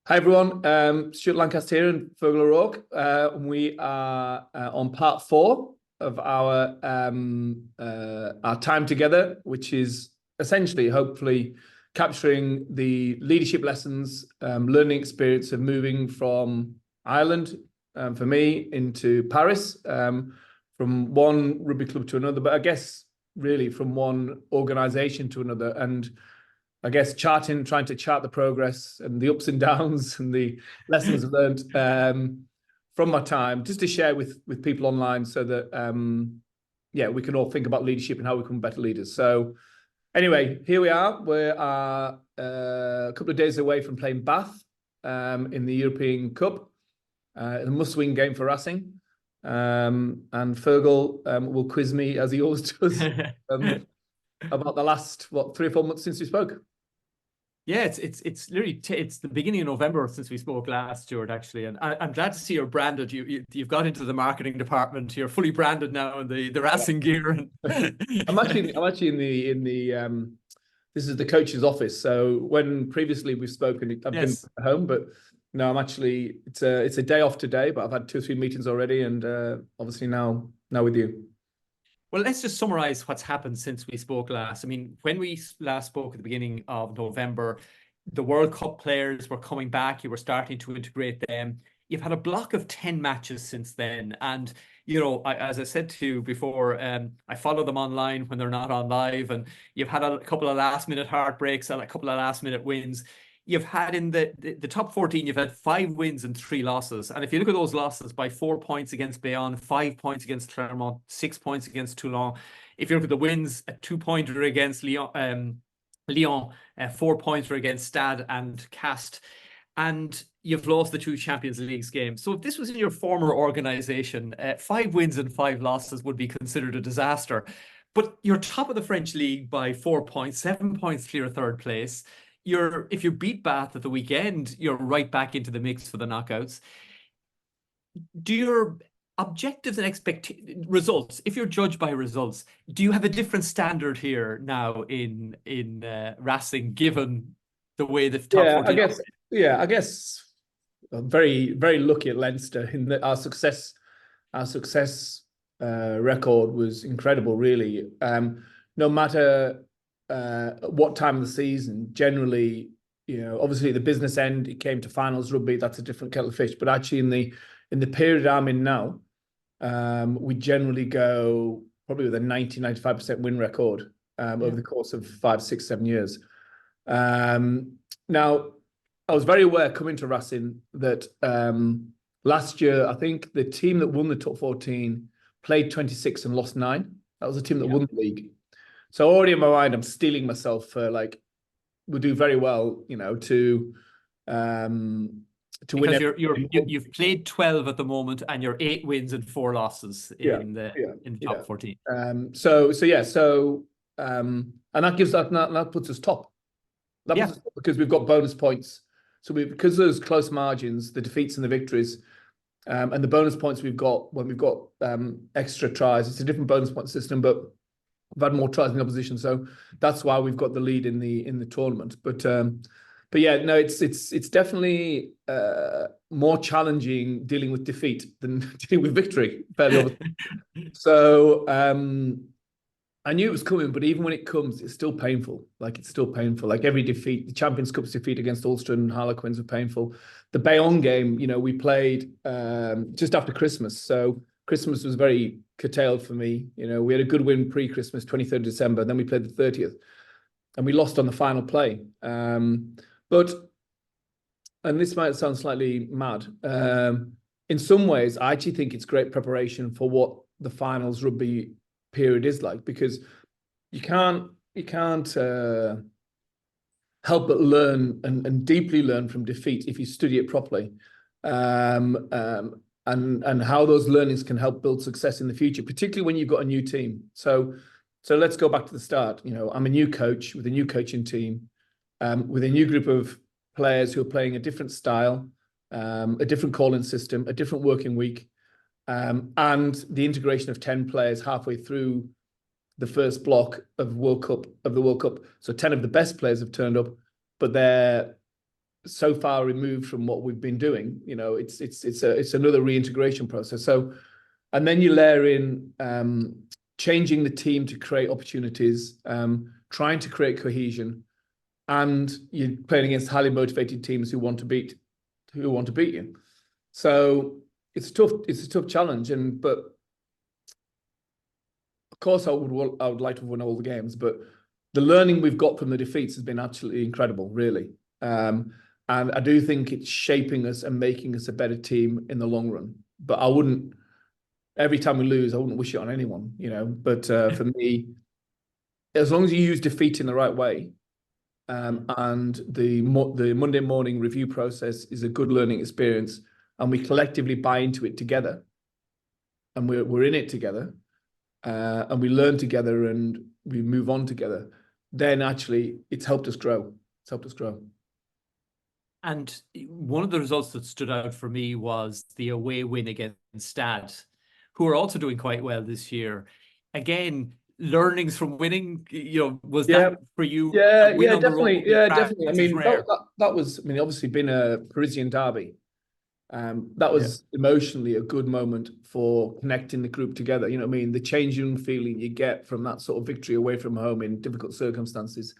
Hi everyone, Stuart Lancaster here and Feargal O Rourke. We are on part 4 of our time together, which is essentially, hopefully, capturing the leadership lessons, learning experience of moving from Ireland, for me, into Paris, from one rugby club to another, but I guess really from one organisation to another, and I guess trying to chart the progress and the ups and downs and the lessons learned from my time, just to share with people online, so that we can all think about leadership and how we become better leaders. So anyway, here we are. We are a couple of days away from playing Bath in the European Cup, a must-win game for Racing. And Feargal will quiz me, as he always does, about the last 3 or 4 months since we spoke. Yeah, it's literally it's the beginning of November since we spoke last, Stuart, actually, and I'm glad to see you're branded. You've got into the marketing department. You're fully branded now in the Racing gear. And I'm actually in the this is the coach's office. So when previously we've spoken, I've been at home, but no, I'm actually it's a day off today. But I've had 2 or 3 meetings already, and obviously now with you. Well, let's just summarize what's happened since we spoke last. I mean, when we last spoke at the beginning of November, the World Cup players were coming back. You were starting to integrate them. You've had a block of 10 matches since then. And, you know, as I said to you before, I follow them online when they're not on live. And you've had a couple of last minute heartbreaks and a couple of last minute wins. You've had in the top 14, you've had 5 wins and 3 losses. And if you look at those losses, by 4 points against Bayonne, 5 points against Clermont, 6 points against Toulon. If you look at the wins, a 2-pointer against Lyon, 4-pointer against Stade and Cast. And you've lost the 2 Champions League games. So if this was in your former organisation, 5 wins and 5 losses would be considered a disaster. But you're top of the French league by 4 points, 7 points clear of third place. If you beat Bath at the weekend, you're right back into the mix for the knockouts. Do your objectives and results, if you're judged by results, do you have a different standard here now in Racing, given the way the top 14? I guess I'm very, very lucky at Leinster in that our success record was incredible, really. No matter what time of the season, generally, you know, obviously the business end, it came to finals rugby, that's a different kettle of fish. But actually in the period I'm in now, we generally go probably with a 90-95% win record over the course of 5, 6, 7 years. Now, I was very aware coming to Racing that last year, I think the team that won the top 14 played 26 and lost 9. That was the team that won the league. So already in my mind, I'm steeling myself for, like, we'll do very well, you know, to win. Because you've played 12 at the moment, and you're 8 wins and 4 losses in the top 14. And that puts us top. That puts us top because we've got bonus points. So because those close margins, the defeats and the victories, and the bonus points we've got when we've got extra tries. It's a different bonus point system, but we've had more tries in the opposition, so that's why we've got the lead in the tournament. But yeah, no, it's definitely more challenging dealing with defeat than dealing with victory, fairly obviously. So I knew it was coming, but even when it comes, it's still painful. Like, it's still painful. Like, every defeat, the Champions Cup's defeat against Ulster and Harlequins were painful. The Bayonne game, you know, we played just after Christmas, so Christmas was very curtailed for me. You know, we had a good win pre-Christmas, 23rd December, and then we played the 30th, and we lost on the final play. But, and this might sound slightly mad, in some ways, I actually think it's great preparation for what the finals rugby period is like, because you can't help but learn and deeply learn from defeat if you study it properly. And how those learnings can help build success in the future, particularly when you've got a new team. So let's go back to the start. You know, I'm a new coach with a new coaching team, with a new group of players who are playing a different style, a different calling system, a different working week, and the integration of 10 players halfway through the first block of the World Cup. So 10 of the best players have turned up, but they're so far removed from what we've been doing. You know, it's another reintegration process. So, and then you layer in changing the team to create opportunities, trying to create cohesion, and you're playing against highly motivated teams who want to beat you. So it's tough. It's a tough challenge, but of course I would like to have won all the games, but the learning we've got from the defeats has been absolutely incredible, really. And I do think it's shaping us and making us a better team in the long run. But I wouldn't, every time we lose, I wouldn't wish it on anyone, you know. But for me, as long as you use defeat in the right way, and the Monday morning review process is a good learning experience, and we collectively buy into it together, and we're in it together, and we learn together and we move on together, then actually it's helped us grow. It's helped us grow. And one of the results that stood out for me was the away win against Stad, who are also doing quite well this year. Again, learnings from winning, you know, was that for you? Yeah, definitely. Yeah, definitely. I mean, rare. that was, I mean, obviously been a Parisian derby. That was emotionally a good moment for connecting the group together. You know what I mean? The changing feeling you get from that sort of victory away from home in difficult circumstances.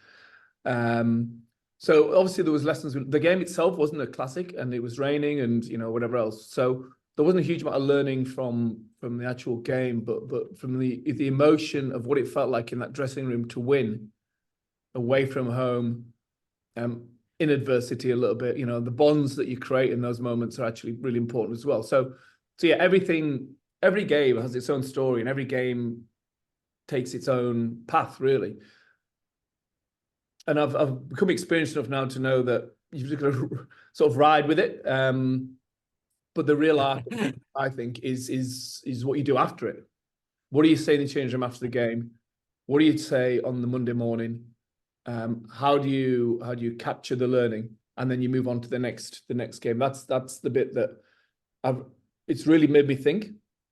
So obviously there was lessons. The game itself wasn't a classic, and it was raining and, you know, whatever else. So there wasn't a huge amount of learning from the actual game, but from the emotion of what it felt like in that dressing room to win away from home, in adversity a little bit. You know, the bonds that you create in those moments are actually really important as well. So yeah, every game has its own story, and every game takes its own path, really. And I've become experienced enough now to know that you've just got to sort of ride with it. But the real art, I think, is what you do after it. What do you say in the change room after the game? What do you say on the Monday morning? How do you capture the learning, and then you move on to the next game? That's the bit that it's really made me think,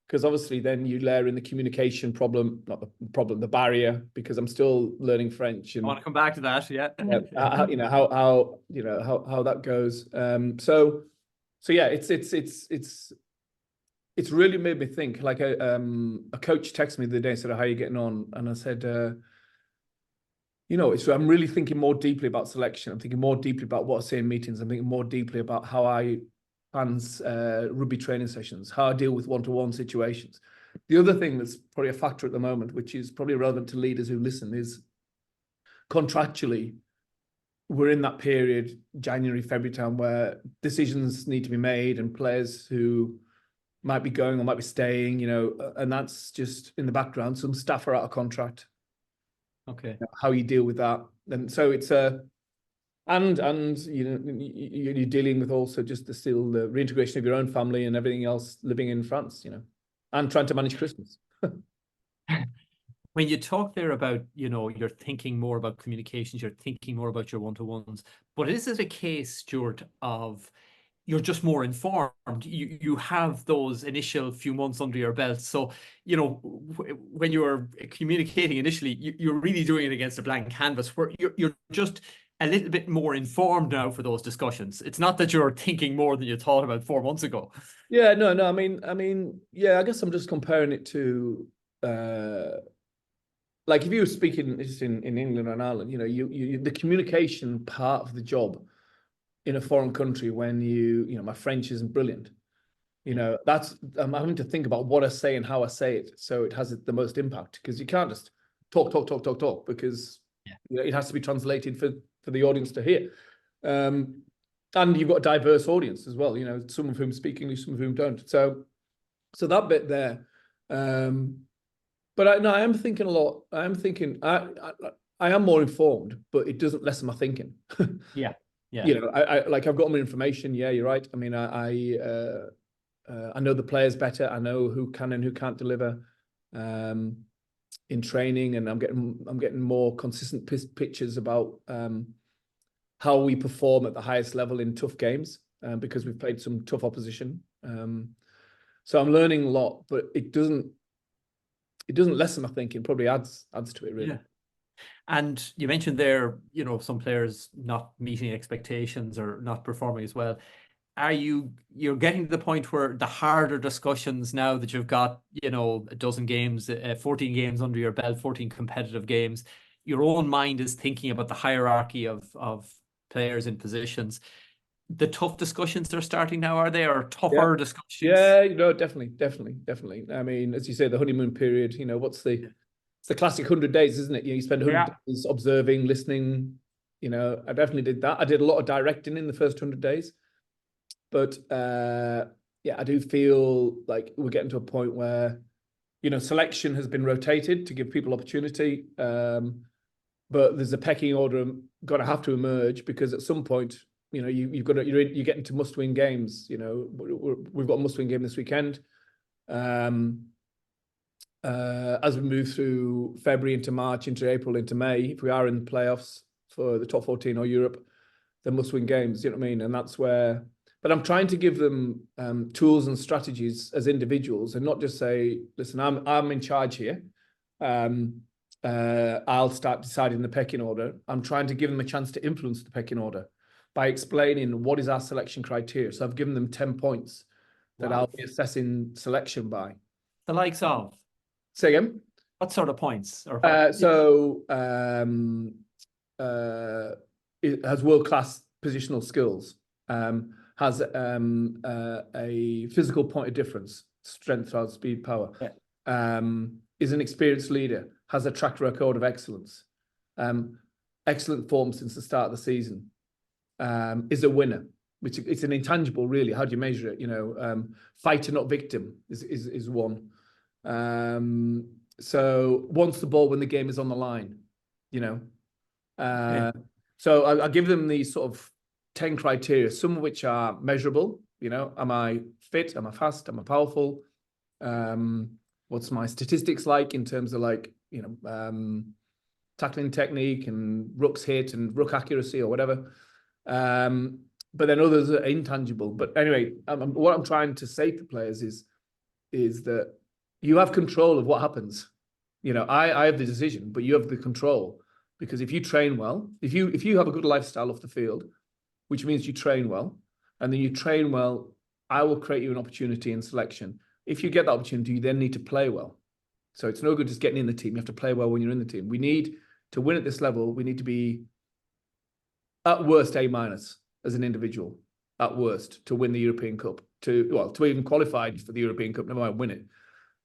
because obviously then you layer in the communication problem, not the problem, the barrier, because I'm still learning French. And I want to come back to that. Yeah. You know, how that goes. So yeah, it's really made me think. Like a coach texted me the other day and said, "How are you getting on?" And I said, you know, I'm really thinking more deeply about selection. I'm thinking more deeply about what I say in meetings. I'm thinking more deeply about how I plan rugby training sessions, how I deal with one-to-one situations. The other thing that's probably a factor at the moment, which is probably relevant to leaders who listen, is contractually, we're in that period, January, February time, where decisions need to be made, and players who might be going or might be staying, you know, and that's just in the background. Some staff are out of contract. Okay. How you deal with that. And so it's and you know, you're dealing with also just the reintegration of your own family and everything else living in France, you know, and trying to manage Christmas. When you talk there about, you know, you're thinking more about communications, you're thinking more about your one-to-ones, but is it a case, Stuart, of you're just more informed? You have those initial few months under your belt. So, you know, when you were communicating initially, you're really doing it against a blank canvas, where you're just a little bit more informed now for those discussions. It's not that you're thinking more than you thought about 4 months ago. Yeah, no. I mean, yeah, I guess I'm just comparing it to like if you were speaking just in England and Ireland, you know, you the communication part of the job in a foreign country, when you know, my French isn't brilliant. You know, I'm having to think about what I say and how I say it, so it has the most impact, because you can't just talk, because you know, it has to be translated for the audience to hear. And you've got a diverse audience as well, you know, some of whom speak English, some of whom don't. So that bit there. But I am thinking a lot. I am more informed, but it doesn't lessen my thinking. Yeah. You know, I've got more information. Yeah, you're right. I mean, I know the players better. I know who can and who can't deliver in training, and I'm getting more consistent pictures about how we perform at the highest level in tough games, because we've played some tough opposition. So I'm learning a lot, but it doesn't lessen my thinking. Probably adds to it, really. Yeah. And you mentioned there, some players not meeting expectations or not performing as well. You're getting to the point where the harder discussions now that you've got, a dozen games, 14 games under your belt, 14 competitive games, your own mind is thinking about the hierarchy of players in positions. The tough discussions they're starting now, are they, or tougher discussions? Yeah, definitely. I mean, as you say, the honeymoon period, it's the classic 100 days, isn't it? You spend 100 days observing, listening. I definitely did that. I did a lot of directing in the first 100 days. But I do feel like we're getting to a point where, selection has been rotated to give people opportunity. But there's a pecking order going to have to emerge, because at some point, you've got to, you're getting to must-win games. We've got a must-win game this weekend. As we move through February into March, into April, into May, if we are in the playoffs for the top 14 or Europe, they're must-win games. You know what I mean? And that's where. But I'm trying to give them tools and strategies as individuals, and not just say, "Listen, I'm in charge here. I'll start deciding the pecking order." I'm trying to give them a chance to influence the pecking order by explaining what is our selection criteria. So I've given them 10 points that I'll be assessing selection by. The likes of? Say again? What sort of points? Or it has world-class positional skills. Has a physical point of difference, strength, speed, power. Is an experienced leader, has a track record of excellence, excellent form since the start of the season, is a winner, which it's an intangible, really. How do you measure it? Fighter, not victim, is one. So wants the ball when the game is on the line, So I give them these sort of 10 criteria, some of which are measurable. Am I fit? Am I fast? Am I powerful? What's my statistics like in terms of tackling technique and rucks hit and ruck accuracy or whatever? But then others are intangible. But anyway, what I'm trying to say to players is that you have control of what happens. I have the decision, but you have the control, because if you train well, if you have a good lifestyle off the field, which means you train well, and then you train well, I will create you an opportunity in selection. If you get that opportunity, you then need to play well. So it's no good just getting in the team. You have to play well when you're in the team. We need to win at this level. We need to be at worst A- as an individual, at worst, to win the European Cup, to even qualify for the European Cup, never mind win it.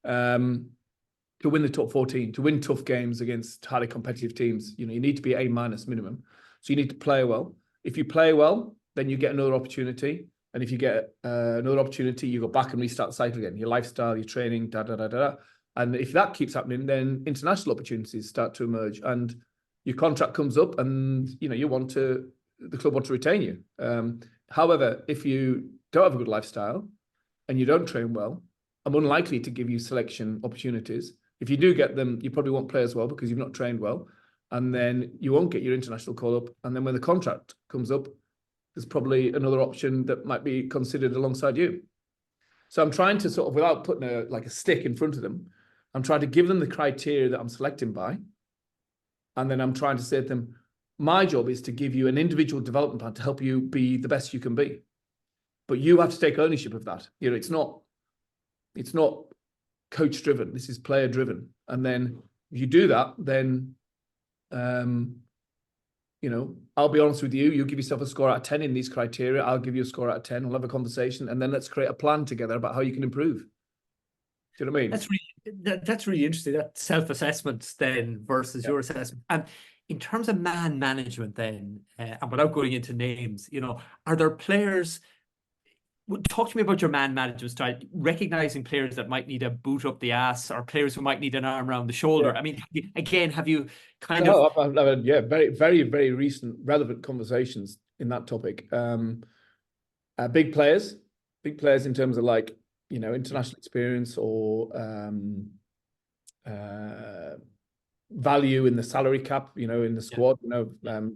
To win the top 14, to win tough games against highly competitive teams, you need to be A- minimum. So you need to play well. If you play well, then you get another opportunity. And if you get another opportunity, you go back and restart the cycle again. Your lifestyle, your training, And if that keeps happening, then international opportunities start to emerge, and your contract comes up, and the club want to retain you. However, if you don't have a good lifestyle and you don't train well, I'm unlikely to give you selection opportunities. If you do get them, you probably won't play as well because you've not trained well. And then you won't get your international call-up. And then when the contract comes up, there's probably another option that might be considered alongside you. So I'm trying to sort of, without putting a stick in front of them, I'm trying to give them the criteria that I'm selecting by. And then I'm trying to say to them, my job is to give you an individual development plan to help you be the best you can be. But you have to take ownership of that. It's not coach driven. This is player driven. And then if you do that, then, I'll be honest with you. You give yourself a score out of 10 in these criteria. I'll give you a score out of 10. We'll have a conversation, and then let's create a plan together about how you can improve. Do you know what I mean? That's really interesting. That self-assessment then versus your assessment. And in terms of man management then, and without going into names, are there players? Talk to me about your man management style, recognizing players that might need a boot up the ass or players who might need an arm around the shoulder. I mean, again, have you kind of... very, very, very recent relevant conversations in that topic. Big players in terms of international experience or value in the salary cap, in the squad,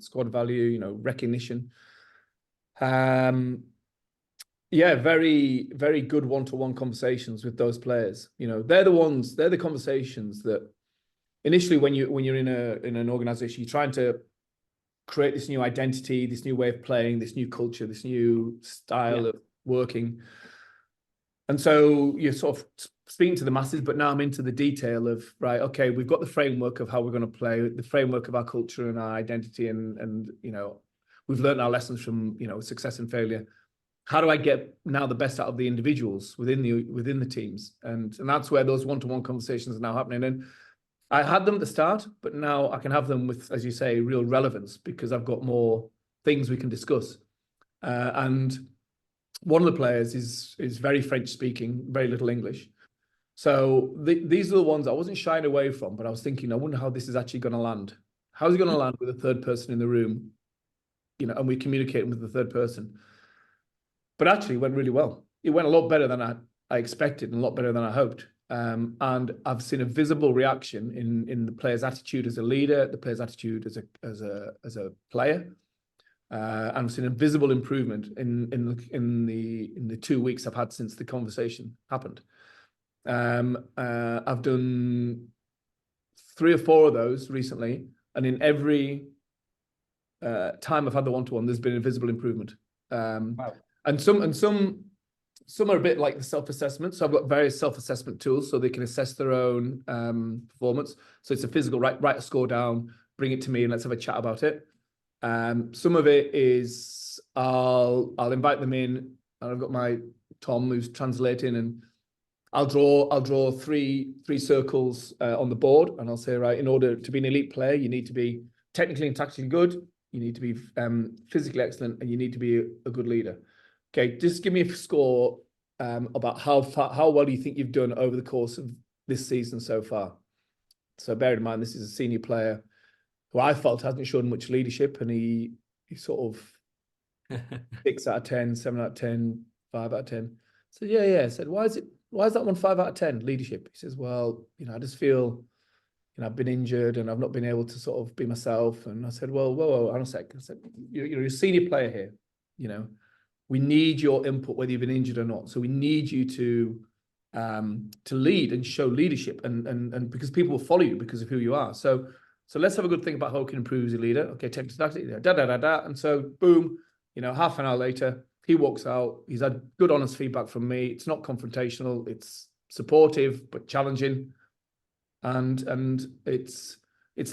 squad value, recognition. Very, very good one-to-one conversations with those players. They're the conversations that initially when you're in an organization, you're trying to create this new identity, this new way of playing, this new culture, this new style of working. And so you're sort of speaking to the masses, but now I'm into the detail of, right, okay, we've got the framework of how we're going to play, the framework of our culture and our identity, and we've learned our lessons from success and failure. How do I get now the best out of the individuals within the teams? And that's where those one-to-one conversations are now happening. And I had them at the start, but now I can have them with, as you say, real relevance, because I've got more things we can discuss. And one of the players is very French speaking, very little English. So these are the ones I wasn't shying away from, but I was thinking, I wonder how this is actually going to land. How's it going to land with a third person in the room? And we're communicating with the third person. But actually, it went really well. It went a lot better than I expected, and a lot better than I hoped. And I've seen a visible reaction in the player's attitude as a leader, the player's attitude as a player. And I've seen a visible improvement in the 2 weeks I've had since the conversation happened. I've done 3 or 4 of those recently, and in every time I've had the one-to-one, there's been a visible improvement. Wow. And some are a bit like the self-assessment. So I've got various self-assessment tools so they can assess their own performance. So it's a physical, write a score down, bring it to me, and let's have a chat about it. Some of it is I'll invite them in, and I've got my Tom who's translating, and I'll draw three circles on the board, and I'll say, right, in order to be an elite player, you need to be technically and tactically good, you need to be physically excellent, and you need to be a good leader. Okay, just give me a score about how well you think you've done over the course of this season so far. So bear in mind, this is a senior player who I felt hasn't shown much leadership, and he sort of 6 out of 10, 7 out of 10, 5 out of 10. So yeah. I said, why is that one 5 out of 10 leadership? He says, well, I just feel, I've been injured and I've not been able to sort of be myself. And I said, well, whoa, hold on a sec. I said, you're a senior player here. We need your input, whether you've been injured or not. So we need you to lead and show leadership, and because people will follow you because of who you are. So let's have a good think about how we can improve as a leader. Okay, technically, and so boom, half an hour later, he walks out. He's had good, honest feedback from me. It's not confrontational. It's supportive but challenging, and it's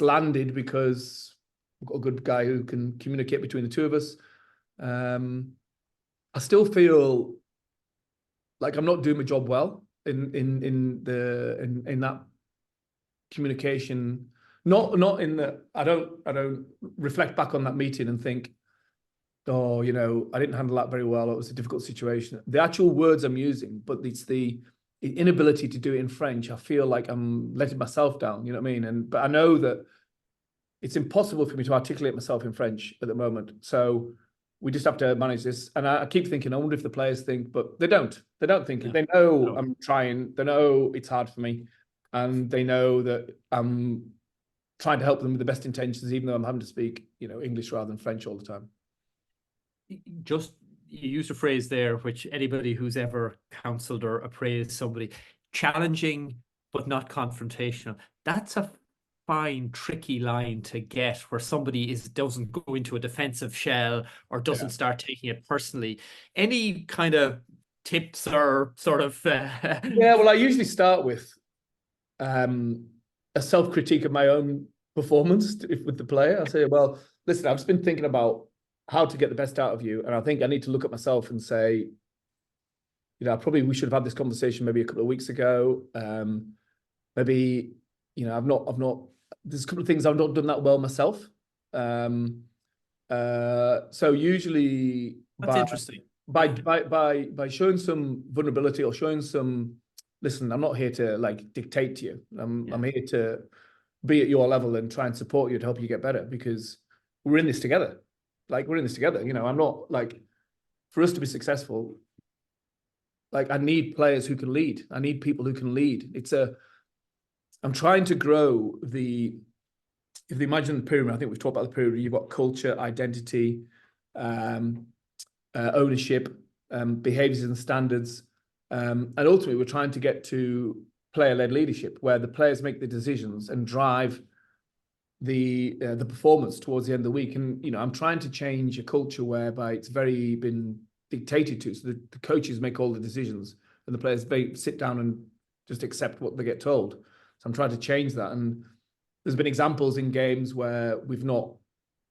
landed because we've got a good guy who can communicate between the two of us. I still feel like I'm not doing my job well in that communication. Not in the I don't reflect back on that meeting and think, oh, I didn't handle that very well. It was a difficult situation. The actual words I'm using, but it's the inability to do it in French. I feel like I'm letting myself down. You know what I mean? But I know that it's impossible for me to articulate myself in French at the moment. So we just have to manage this. And I keep thinking, I wonder if the players think, but they don't. They don't think it. They know I'm trying. They know it's hard for me. And they know that I'm trying to help them with the best intentions, even though I'm having to speak, English rather than French all the time. You used a phrase there, which anybody who's ever counseled or appraised somebody, challenging but not confrontational. That's a fine, tricky line to get, where somebody doesn't go into a defensive shell or doesn't start taking it personally. Any kind of tips or sort of well, I usually start with a self-critique of my own performance with the player. I say, well, listen, I've just been thinking about how to get the best out of you, and I think I need to look at myself and say, probably we should have had this conversation maybe a couple of weeks ago. Maybe I've not. There's a couple of things I've not done that well myself. So usually that's interesting. By showing some vulnerability or showing some, listen, I'm not here to dictate to you. I'm here to be at your level and try and support you to help you get better, because we're in this together. We're in this together. I'm not for us to be successful. I need players who can lead. I need people who can lead. I'm trying to grow if you imagine the pyramid, I think we've talked about the pyramid. You've got culture, identity, ownership, behaviors and standards. And ultimately, we're trying to get to player-led leadership, where the players make the decisions and drive the performance towards the end of the week. And I'm trying to change a culture whereby it's very been dictated to, so the coaches make all the decisions and the players sit down and just accept what they get told. So I'm trying to change that. And there's been examples in games where we've not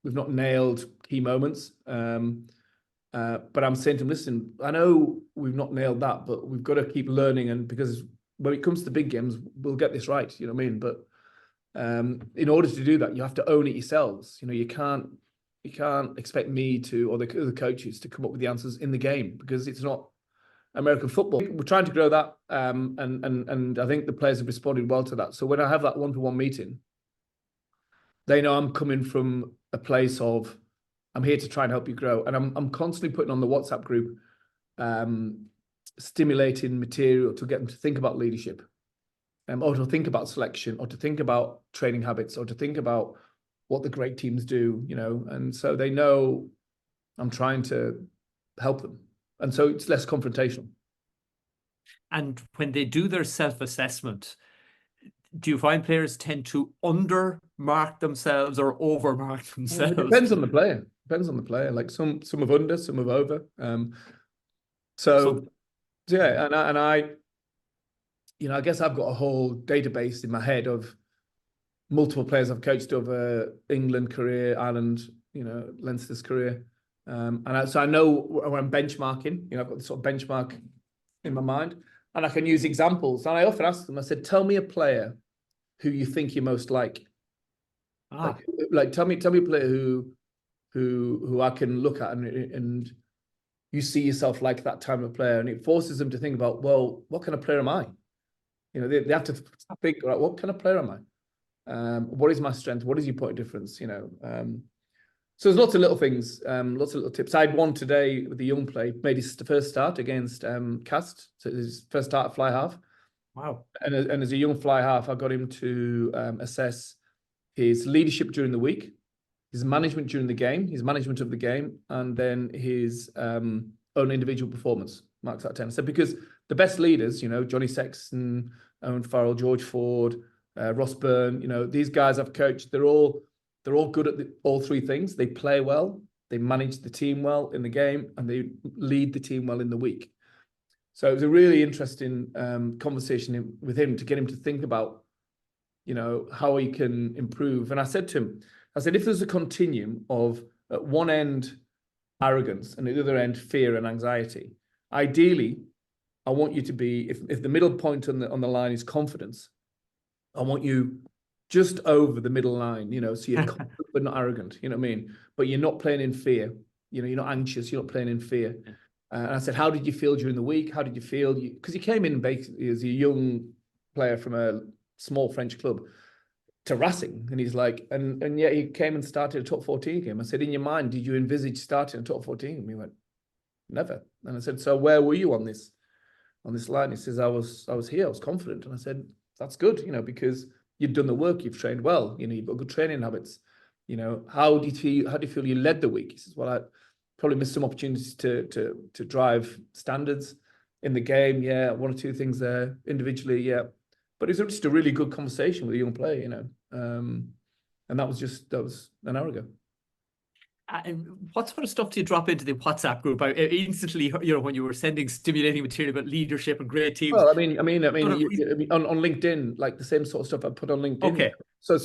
nailed key moments. But I'm saying to them, listen, I know we've not nailed that, but we've got to keep learning. And because when it comes to big games, we'll get this right. You know what I mean? But in order to do that, you have to own it yourselves. You can't expect me to, or the coaches to come up with the answers in the game, because it's not American football. We're trying to grow that, and I think the players have responded well to that. So when I have that one-to-one meeting, they know I'm coming from a place of, I'm here to try and help you grow. And I'm constantly putting on the WhatsApp group, stimulating material to get them to think about leadership, or to think about selection, or to think about training habits, or to think about what the great teams do, and so they know I'm trying to help them. And so it's less confrontational. And when they do their self-assessment, do you find players tend to undermark themselves or overmark themselves? Well, it depends on the player. Like some have under, some have over. Yeah, and I guess I've got a whole database in my head of multiple players I've coached over England career, Ireland, Leinster's career. So I know where I'm benchmarking. I've got the sort of benchmark in my mind, and I can use examples. And I often ask them, I said, tell me a player who you think you're most like. Like tell me a player who I can look at and you see yourself like that type of player. And it forces them to think about, well, what kind of player am I? They have to think, right, what kind of player am I? What is my strength? What is your point of difference? So there's lots of little things, lots of little tips. I had one today with a young player, made his first start against Cast. So his first start at fly half. Wow. And as a young fly half, I got him to assess his leadership during the week, his management during the game, his management of the game, and then his own individual performance. Marks out 10. So because the best leaders, Johnny Sexton, Owen Farrell, George Ford, Ross Byrne, these guys I've coached, they're all good at all three things. They play well, they manage the team well in the game, and they lead the team well in the week. So it was a really interesting conversation with him to get him to think about, how he can improve. And I said to him, if there's a continuum of at one end arrogance and at the other end fear and anxiety, ideally, I want you to be, if the middle point on the line is confidence, I want you just over the middle line, so you're confident but not arrogant, you know what I mean? But you're not playing in fear, you're not anxious, you're not playing in fear. And I said, how did you feel during the week? How did you feel? Because you came in basically as a young player from a small French club to Racing. And he's like, and yet he came and started a top 14 game. I said, in your mind, did you envisage starting a top 14? And he went, never. And I said, so where were you on this line? He says, I was here, I was confident. And I said, that's good, because you've done the work, you've trained well, you've got good training habits. How do you feel you led the week? He says, well, I probably missed some opportunities to drive standards in the game. Yeah, one or two things there individually. Yeah, but it was just a really good conversation with a young player, and that was an hour ago. What sort of stuff do you drop into the WhatsApp group? Instantly, when you were sending stimulating material about leadership and great teams. Well, I mean, on LinkedIn, like the same sort of stuff I put on LinkedIn. Okay. So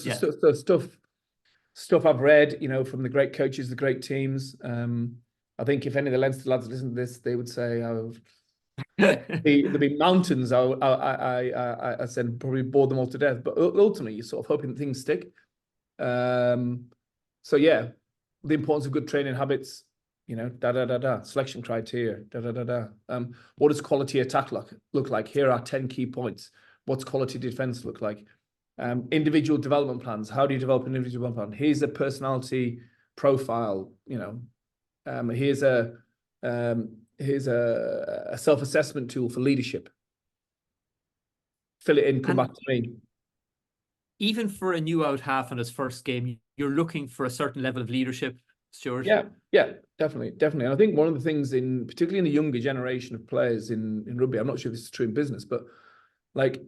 stuff I've read, from the great coaches, the great teams. I think if any of the Leinster lads listen to this, they would say, there'd be mountains. I said probably bore them all to death. But ultimately, you're sort of hoping things stick. So yeah, the importance of good training habits. Selection criteria. What does quality attack look like? Here are 10 key points. What's quality defense look like? Individual development plans. How do you develop an individual development plan? Here's a personality profile. Here's a self-assessment tool for leadership. Fill it in, come back to me. Even for a new out half in his first game, you're looking for a certain level of leadership, Stuart. Yeah, definitely. And I think one of the things particularly in the younger generation of players in rugby, I'm not sure if this is true in business, but like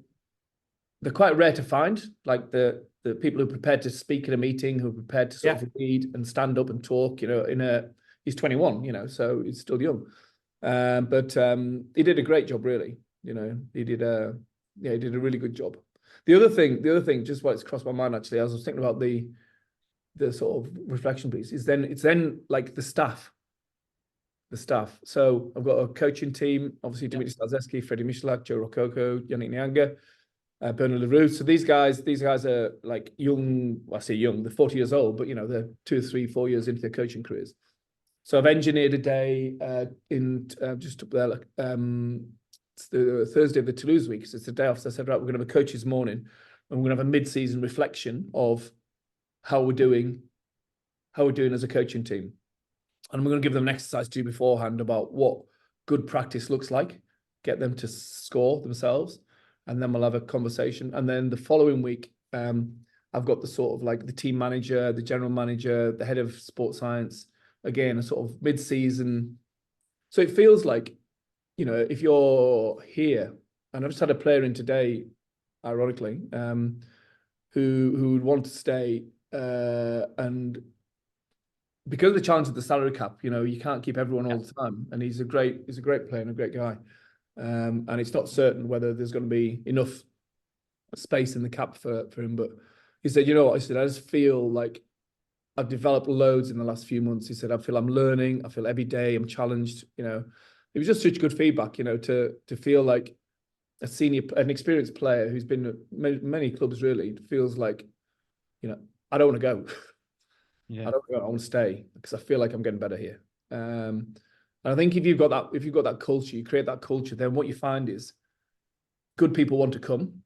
they're quite rare to find, like the people who are prepared to speak in a meeting, who are prepared to sort of lead and stand up and talk, you know, he's 21, you know, so he's still young. But he did a great job, really. You know, he did a really good job. The other thing, just what it's crossed my mind actually, as I was thinking about the sort of reflection piece, is it's then like the staff. So I've got a coaching team, obviously Dimitri Stalzeski, Freddie Michalak, Joe Rococo, Yannick Nyanga, Bernard Leroux. So these guys are like young. Well, I say young, they're 40 years old, but you know, they're 2, 3, 4 years into their coaching careers. So I've engineered a day just up there, like it's the Thursday of the Toulouse week, so it's the day off. So I said, right, we're going to have a coach's morning, and we're going to have a mid-season reflection of how we're doing as a coaching team. And we're going to give them an exercise to do beforehand about what good practice looks like, get them to score themselves, and then we'll have a conversation. And then the following week, I've got the sort of like the team manager, the general manager, the head of sports science, again, a sort of mid-season. So it feels like, you know, if you're here, and I've just had a player in today, ironically, who would want to stay, and because of the challenge of the salary cap, you know, you can't keep everyone all the time. And he's a great player and a great guy. And it's not certain whether there's going to be enough space in the cap for him. But he said, you know what, I said, I just feel like I've developed loads in the last few months. He said, I feel I'm learning. I feel every day I'm challenged. You know, it was just such good feedback, you know, to feel like an experienced player who's been at many clubs really feels like, you know, I don't want to go. Yeah. I want to stay because I feel like I'm getting better here. And I think if you've got that culture, you create that culture, then what you find is good people want to come.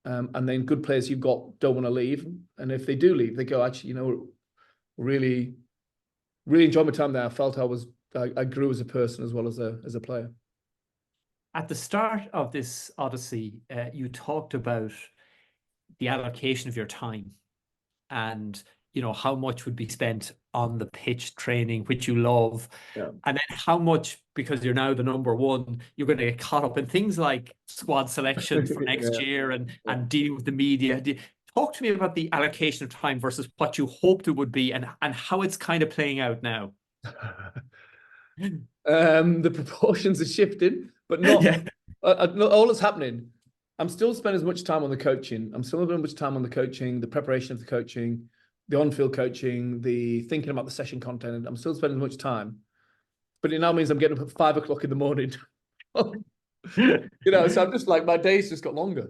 And then good players you've got don't want to leave. And if they do leave, they go, actually, you know, really, really enjoyed my time there. I felt I grew as a person as well as a player. At the start of this Odyssey, you talked about the allocation of your time and, you know, how much would be spent on the pitch training, which you love, and then how much, because you're now the number one, you're going to get caught up in things like squad selection for next year and dealing with the media. Talk to me about the allocation of time versus what you hoped it would be and how it's kind of playing out now. The proportions are shifting, but not all that's happening. I'm still spending as much time on the coaching. I'm still spending much time on the coaching, the preparation of the coaching, the on-field coaching, the thinking about the session content. I'm still spending as much time, but it now means I'm getting up at 5 o'clock in the morning. You know, so I'm just like, my days just got longer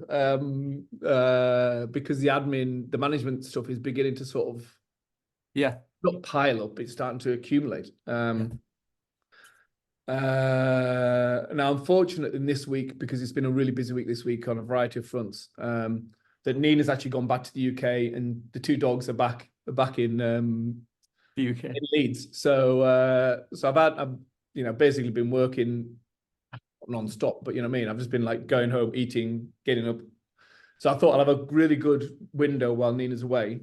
because the management stuff is beginning to sort of not pile up, it's starting to accumulate. Now, I'm fortunate in this week, because it's been a really busy week this week on a variety of fronts, that Nina's actually gone back to the UK and the two dogs are back in the UK, in Leeds. So I've you know, basically been working non-stop, but you know what I mean, I've just been like going home, eating, getting up. So I thought I'll have a really good window while Nina's away,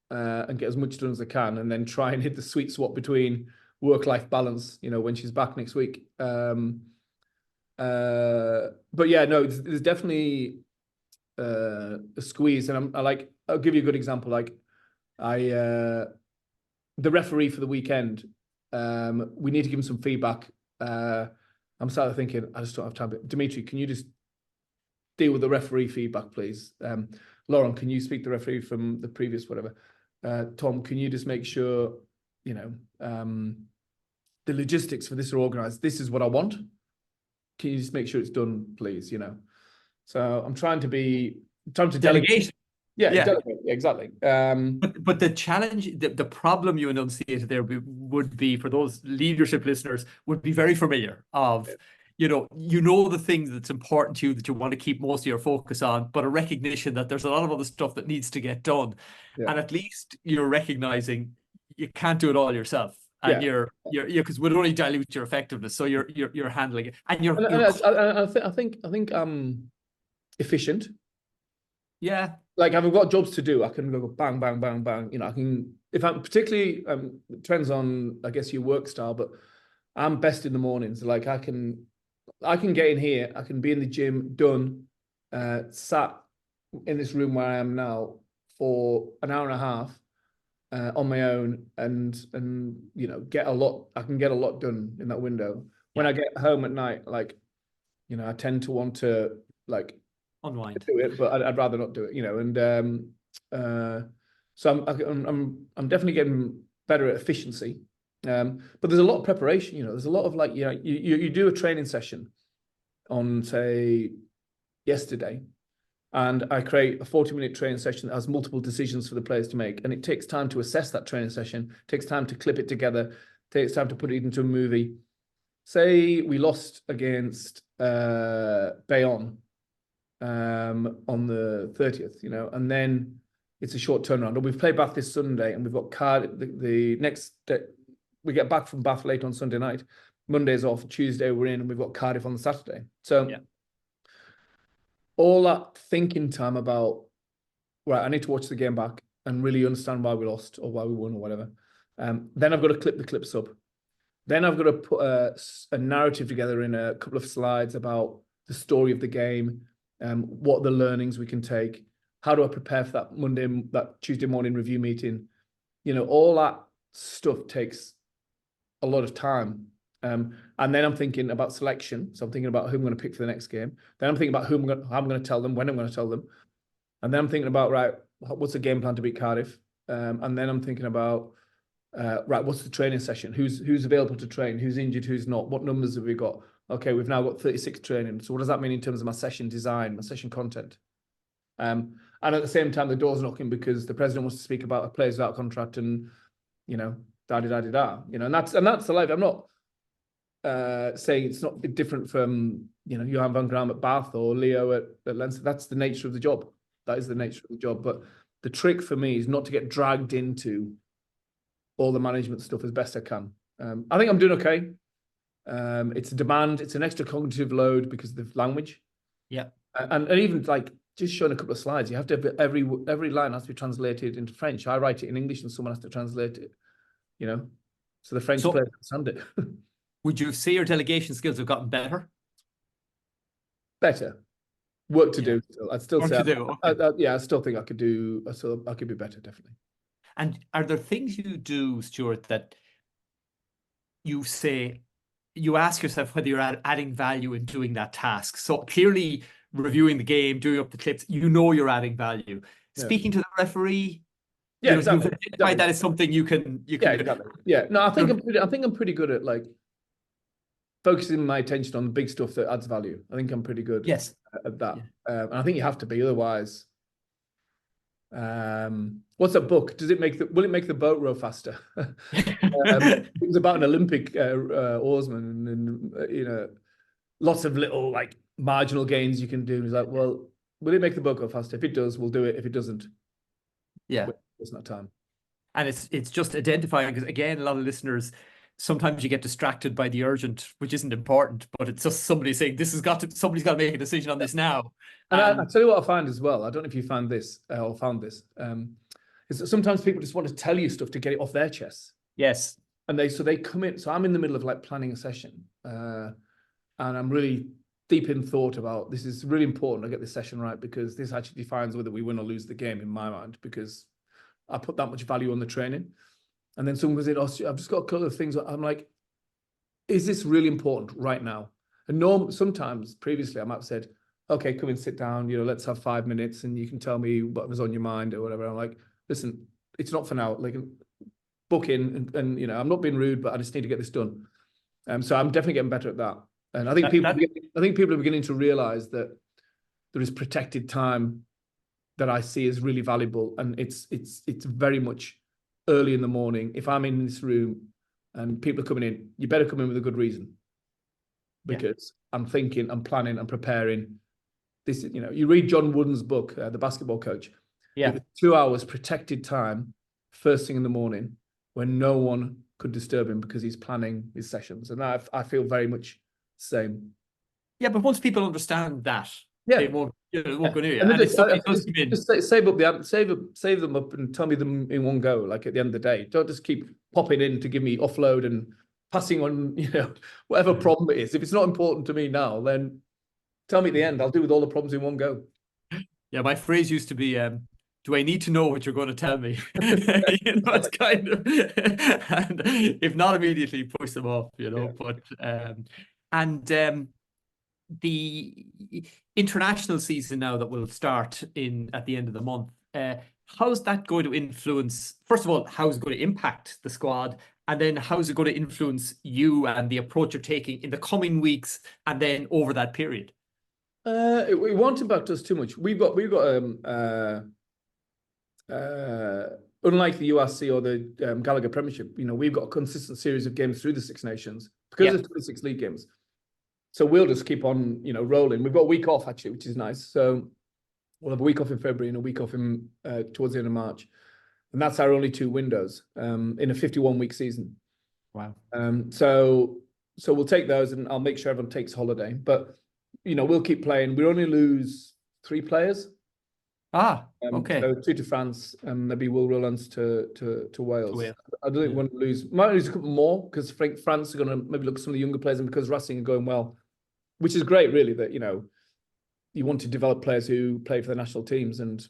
and get as much done as I can, and then try and hit the sweet spot between work-life balance, you know, when she's back next week. But yeah, no, there's definitely a squeeze, and I'll give you a good example. Like the referee for the weekend, we need to give him some feedback. I'm starting thinking, I just don't have time. Dimitri, can you just deal with the referee feedback, please? Lauren, can you speak to the referee from the previous whatever? Tom, can you just make sure, you know, the logistics for this are organized? This is what I want. Can you just make sure it's done, please? You know, so I'm trying to delegate. Delegate. Exactly. But the challenge, the problem you enunciated there would be, for those leadership listeners, would be very familiar of, you know the things that's important to you, that you want to keep most of your focus on, but a recognition that there's a lot of other stuff that needs to get done. And at least you're recognizing you can't do it all yourself. And you're because it would only dilute your effectiveness. So you're handling it, and I think I'm efficient. Yeah. Like, if I've got jobs to do, I can go bang, bang, bang, bang. You know, I can, if I'm particularly, it depends on, I guess, your work style, but I'm best in the mornings. Like, I can get in here, I can be in the gym, done, sat, in this room where I am now for an hour and a half on my own, and you know, I can get a lot done in that window. When I get home at night, like, you know, I tend to want to like Unwind. do it, but I'd rather not do it, you know. And so I'm definitely getting better at efficiency. But there's a lot of preparation, you know. There's a lot of like, you know, you do a training session on, say, yesterday, and I create a 40-minute training session that has multiple decisions for the players to make, and it takes time to assess that training session. It takes time to clip it together. It takes time to put it into a movie. Say we lost against Bayonne on the 30th, you know, and then it's a short turnaround. Or we've played Bath this Sunday, and we've got Cardiff the next day. We get back from Bath late on Sunday night. Monday's off. Tuesday we're in, and we've got Cardiff on the Saturday. So all that thinking time about, right, I need to watch the game back and really understand why we lost or why we won or whatever. Then I've got to clip the clips up. Then I've got to put a narrative together in a couple of slides about the story of the game, what are the learnings we can take, how do I prepare for that Tuesday morning review meeting. You know, all that stuff takes a lot of time. And then I'm thinking about selection. So I'm thinking about who I'm going to pick for the next game. Then I'm thinking about how I'm going to tell them, when I'm going to tell them. And then I'm thinking about, right, what's the game plan to beat Cardiff? And then I'm thinking about, right, what's the training session? Who's available to train? Who's injured? Who's not? What numbers have we got? Okay, we've now got 36 training. So what does that mean in terms of my session design, my session content? And at the same time, the door's knocking because the president wants to speak about a players without contract, and, you know, da-da-da-da-da. You know, and that's the life. I'm not saying it's not different from, you know, Johan van Graam at Bath or Leo at Leinster. That's the nature of the job. That is the nature of the job. But the trick for me is not to get dragged into all the management stuff as best I can. I think I'm doing okay. It's a demand. It's an extra cognitive load because of the language. Yeah. And even like just showing a couple of slides, you have to have every line has to be translated into French. I write it in English and someone has to translate it, you know, so the French players understand it. Would you say your delegation skills have gotten better? Better. Work to do. I'd still say, I still think I could do. I could be better, definitely. And are there things you do, Stuart, that you say, you ask yourself whether you're adding value in doing that task? So clearly, reviewing the game, doing up the clips, you know you're adding value. Speaking to the referee, yeah, you know, exactly. you've identified that is something you can. Yeah, exactly. Yeah, no, I think I'm pretty good at like focusing my attention on the big stuff that adds value. I think I'm pretty good at that. And I think you have to be, otherwise. What's that book? Will it make the boat row faster? It was about an Olympic oarsman, and you know, lots of little like marginal gains you can do. It's like, well, will it make the boat go faster? If it does, we'll do it. If it doesn't, it's not time. And it's just identifying, because again, a lot of listeners, sometimes you get distracted by the urgent, which isn't important, but it's just somebody saying somebody's got to make a decision on this now. And I tell you what I find as well. I don't know if you found this or found this. Is that sometimes people just want to tell you stuff to get it off their chests. Yes. And they come in. So I'm in the middle of like planning a session, and I'm really deep in thought about, this is really important to get this session right, because this actually defines whether we win or lose the game in my mind, because I put that much value on the training. And then someone goes in, oh, I've just got a couple of things. I'm like, is this really important right now? And sometimes previously I might have said, okay, come and sit down, you know, let's have 5 minutes and you can tell me what was on your mind or whatever. I'm like, listen, it's not for now. Like, book in and you know, I'm not being rude, but I just need to get this done. So I'm definitely getting better at that. And I think people are beginning to realize that there is protected time that I see as really valuable, and it's very much early in the morning. If I'm in this room and people are coming in, you better come in with a good reason, because I'm thinking, I'm planning, I'm preparing. This is, you know, you read John Wooden's book, The Basketball Coach. Yeah. 2 hours protected time, first thing in the morning, when no one could disturb him because he's planning his sessions. And I feel very much the same. Yeah, but once people understand that, they won't go near you. And just save them up and tell me them in one go, like at the end of the day. Don't just keep popping in to give me offload and passing on, you know, whatever problem it is. If it's not important to me now, then tell me at the end. I'll deal with all the problems in one go. Yeah, my phrase used to be, do I need to know what you're going to tell me? It's kind of, and if not immediately, push them off, But the international season now that will start at the end of the month, how's that going to influence? First of all, how's it going to impact the squad? And then how's it going to influence you and the approach you're taking in the coming weeks and then over that period? It won't impact us too much. We've got unlike the URC or the Gallagher Premiership, we've got a consistent series of games through the Six Nations because there's 26 league games. So we'll just keep on, rolling. We've got a week off actually, which is nice. So we'll have a week off in February and a week off in towards the end of March, and that's our only 2 windows in a 51-week season. Wow. So we'll take those, and I'll make sure everyone takes holiday. But we'll keep playing. We only lose 3 players. Okay. So 2 to France, and maybe we'll Rollins to Wales. I don't think we want to lose. Might lose a couple more because France are going to maybe look at some of the younger players, and because Racing are going well, which is great, really. That you want to develop players who play for the national teams, and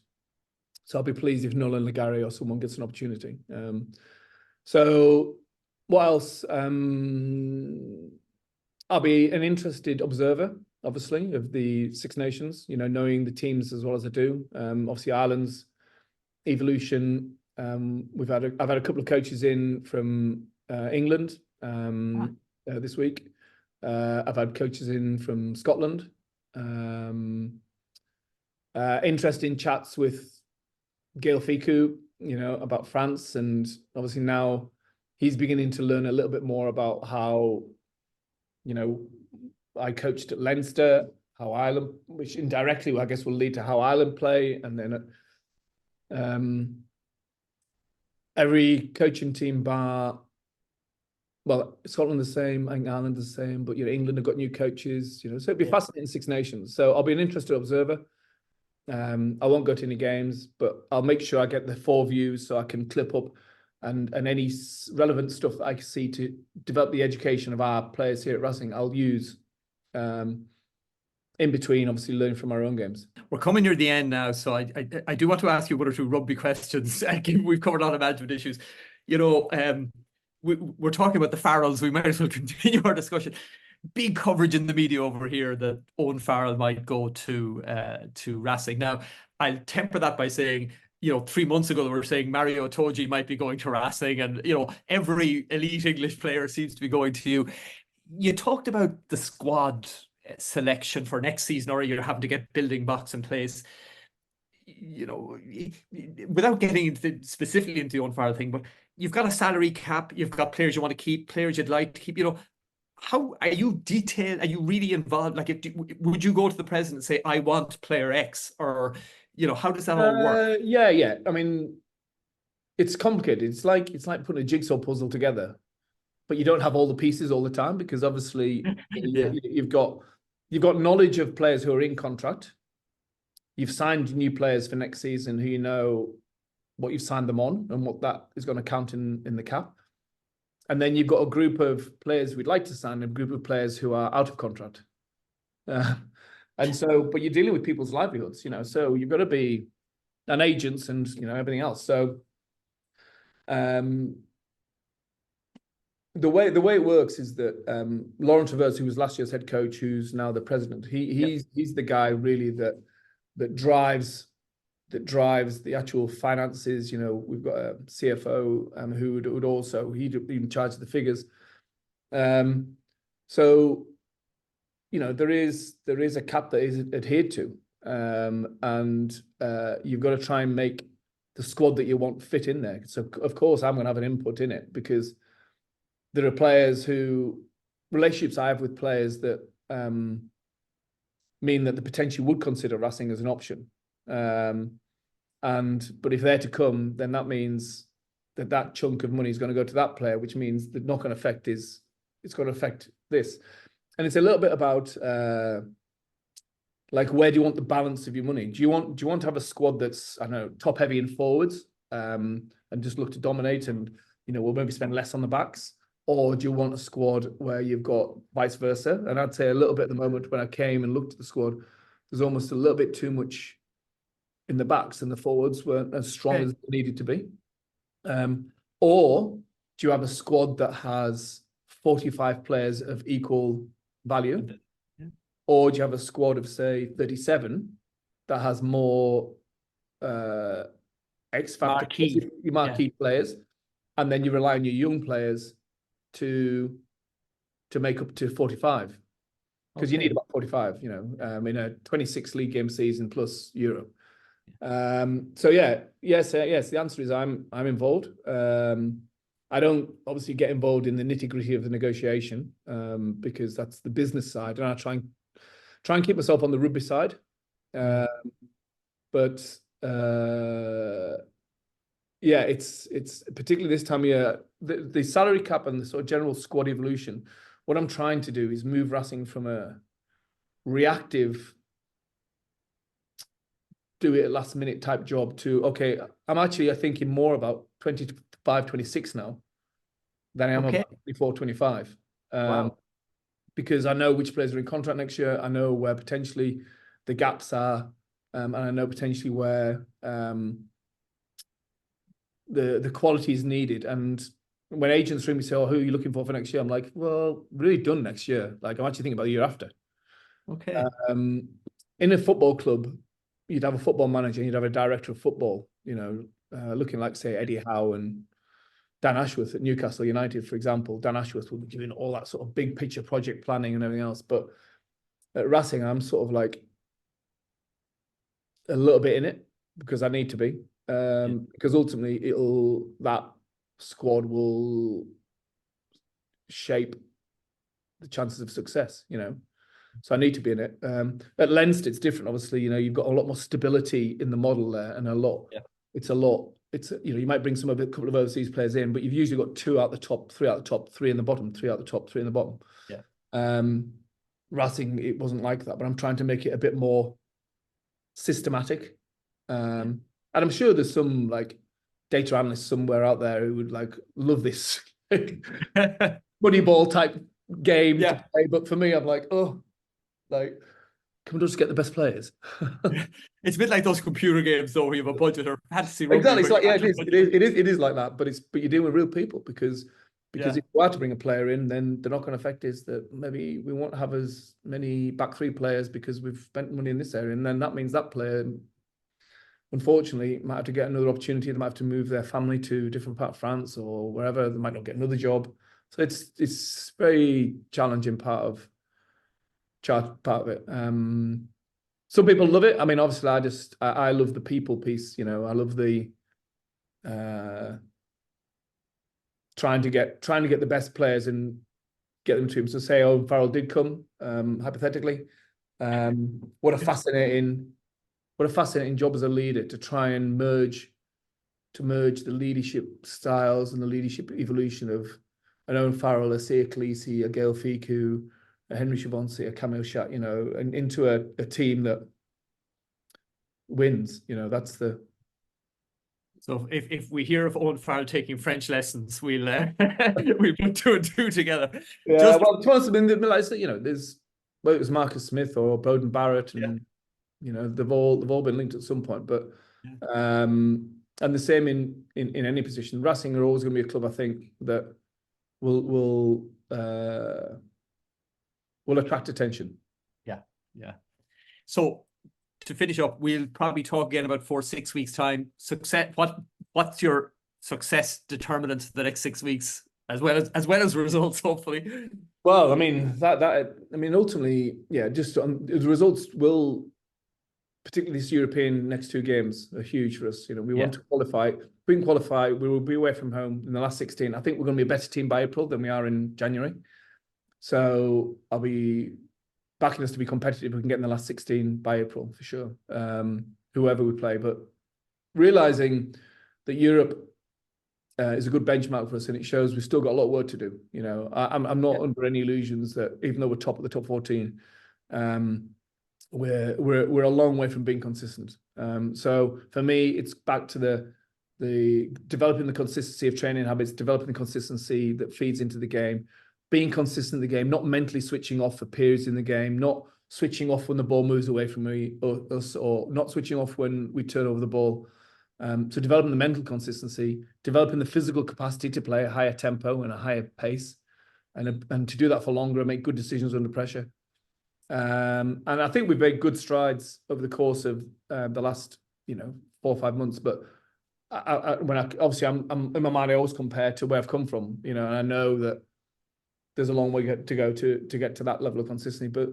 so I'll be pleased if Nolan Legare or someone gets an opportunity. So what else? I'll be an interested observer, obviously, of the Six Nations, knowing the teams as well as I do. Obviously, Ireland's evolution. I've had a couple of coaches in from England this week. I've had coaches in from Scotland. Interesting chats with Gail Ficou, about France, and obviously now he's beginning to learn a little bit more about how, I coached at Leinster, how Ireland, which indirectly, I guess, will lead to how Ireland play. And then every coaching team Scotland the same, I think Ireland the same, but England have got new coaches, so it'd be fascinating Six Nations. So I'll be an interested observer. I won't go to any games, but I'll make sure I get the 4 views so I can clip up and any relevant stuff that I can see to develop the education of our players here at Racing, I'll use in between, obviously, learning from our own games. We're coming near the end now, so I do want to ask you 1 or 2 rugby questions. We've covered a lot of management issues. We're talking about the Farrells. We might as well continue our discussion. Big coverage in the media over here that Owen Farrell might go to Racing. Now, I'll temper that by saying, 3 months ago, they were saying Mario Itoje might be going to Racing, and, every elite English player seems to be going to you. You talked about the squad selection for next season, or you're having to get building blocks in place. Without getting specifically into the Owen Farrell thing, but you've got a salary cap, you've got players you want to keep, players you'd like to keep. How are you detailed? Are you really involved? Like, would you go to the president and say, I want player X, or how does that all work? Yeah. I mean, it's complicated. It's like putting a jigsaw puzzle together, but you don't have all the pieces all the time, because obviously you've got knowledge of players who are in contract. You've signed new players for next season who what you've signed them on and what that is going to count in the cap. And then you've got a group of players we'd like to sign, a group of players who are out of contract. And so, but you're dealing with people's livelihoods, so you've got to be an agent and, everything else. So the way it works is that Laurent Travers, who was last year's head coach, who's now the president, he's the guy really that drives the actual finances. We've got a CFO who would also, he'd be in charge of the figures. So, there is a cap that is adhered to, and you've got to try and make the squad that you want fit in there. So, of course, I'm going to have an input in it, because there are relationships I have with players that mean that they potentially would consider Racing as an option. But if they're to come, then that means that chunk of money is going to go to that player, which means the knock-on effect is it's going to affect this. And it's a little bit about like, where do you want the balance of your money? Do you want to have a squad that's, I don't know, top heavy in forwards and just look to dominate and, we'll maybe spend less on the backs? Or do you want a squad where you've got vice versa? And I'd say a little bit at the moment, when I came and looked at the squad, there's almost a little bit too much in the backs and the forwards weren't as strong as they needed to be. Or do you have a squad that has 45 players of equal value? Or do you have a squad of, say, 37 that has more X factor marquee players, and then you rely on your young players to make up to 45, because you need about 45, in a 26 league game season plus Euro. So yes, the answer is I'm involved. I don't obviously get involved in the nitty-gritty of the negotiation, because that's the business side, and I try and keep myself on the rugby side. But it's particularly this time of year, the salary cap and the sort of general squad evolution. What I'm trying to do is move Racing from a reactive, do it at last minute type job to, okay, I'm thinking more about 25, 26 now than I am about 24, 25. Wow. Because I know which players are in contract next year. I know where potentially the gaps are, and I know potentially where the quality is needed. And when agents ring me say, "Oh, who are you looking for next year?" I'm like, "Well, really done next year. Like, I'm actually thinking about the year after." Okay. In a football club, you'd have a football manager, and you'd have a director of football. Looking like, say, Eddie Howe and Dan Ashworth at Newcastle United, for example. Dan Ashworth will be doing all that sort of big picture project planning and everything else. But at Racing, I'm sort of like a little bit in it because I need to be. Because ultimately that squad will shape the chances of success, So I need to be in it. At Leinster, it's different. Obviously, you've got a lot more stability in the model there, and you might bring a couple of overseas players in, but you've usually got 2 out the top, 3 out the top, 3 in the bottom, 3 out the top, 3 in the bottom. Racing, it wasn't like that, but I'm trying to make it a bit more systematic. And I'm sure there's some like data analysts somewhere out there who would love this money ball type game to play. But for me, I'm like, can we just get the best players? It's a bit like those computer games, though, where you have a budget, or fantasy rugby. Exactly. It's like, it is like that. But you're dealing with real people, because if you are to bring a player in, then the knock-on effect is that maybe we won't have as many back 3 players because we've spent money in this area, and then that means that player, unfortunately, might have to get another opportunity. They might have to move their family to a different part of France or wherever. They might not get another job. So it's very challenging part of it. Some people love it. I mean, obviously, I love the people piece. I love the trying to get the best players and get them to him. So say Owen Farrell did come, hypothetically. What a fascinating job as a leader, to try and merge the leadership styles and the leadership evolution of an Owen Farrell, a Sia Khaleesi, a Gail Fiku, a Henry Chavonsi, a Camille Chat, and into a team that wins. That's the. So if we hear of Owen Farrell taking French lessons, we'll put 2 and 2 together. Yeah, well, to be honest, I mean, there's whether it was Marcus Smith or Bowden Barrett, and they've all been linked at some point. But and the same in any position. Racing are always going to be a club, I think, that will attract attention. Yeah. So to finish up, we'll probably talk again about 4-6 weeks time. Success. What's your success determinant for the next 6 weeks, as well as results, hopefully? Well, I mean ultimately, just the results will, particularly this European next 2 games, are huge for us. We want to qualify. If we can qualify, we will be away from home in the last 16. I think we're going to be a better team by April than we are in January. So I'll be backing us to be competitive. We can get in the last 16 by April for sure. Whoever we play, but realizing that Europe is a good benchmark for us, and it shows we've still got a lot of work to do. I'm not under any illusions that even though we're top of the top 14, we're a long way from being consistent. So for me, it's back to the developing the consistency of training habits, developing the consistency that feeds into the game, being consistent in the game, not mentally switching off for periods in the game, not switching off when the ball moves away from us, or not switching off when we turn over the ball. So developing the mental consistency, developing the physical capacity to play a higher tempo and a higher pace, and to do that for longer and make good decisions under pressure. And I think we've made good strides over the course of the last 4 or 5 months. But obviously I'm in my mind, I always compare to where I've come from, and I know that there's a long way to go to get to that level of consistency. But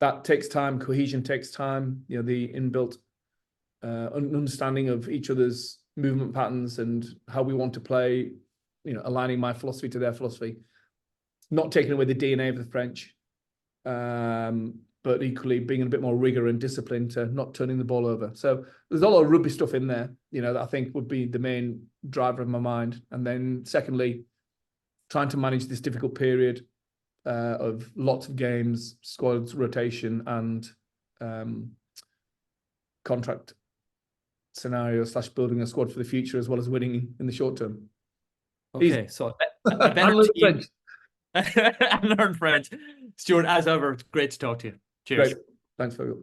that takes time. Cohesion takes time. The inbuilt understanding of each other's movement patterns and how we want to play. Aligning my philosophy to their philosophy, not taking away the DNA of the French, but equally being a bit more rigor and discipline to not turning the ball over. So there's a lot of rugby stuff in there, that I think would be the main driver of my mind. And then secondly, trying to manage this difficult period of lots of games, squads rotation, and contract scenario / building a squad for the future, as well as winning in the short term. Okay, so a better team. And learn French. Stuart, as ever, great to talk to you. Cheers. Great. Thanks, Feargal.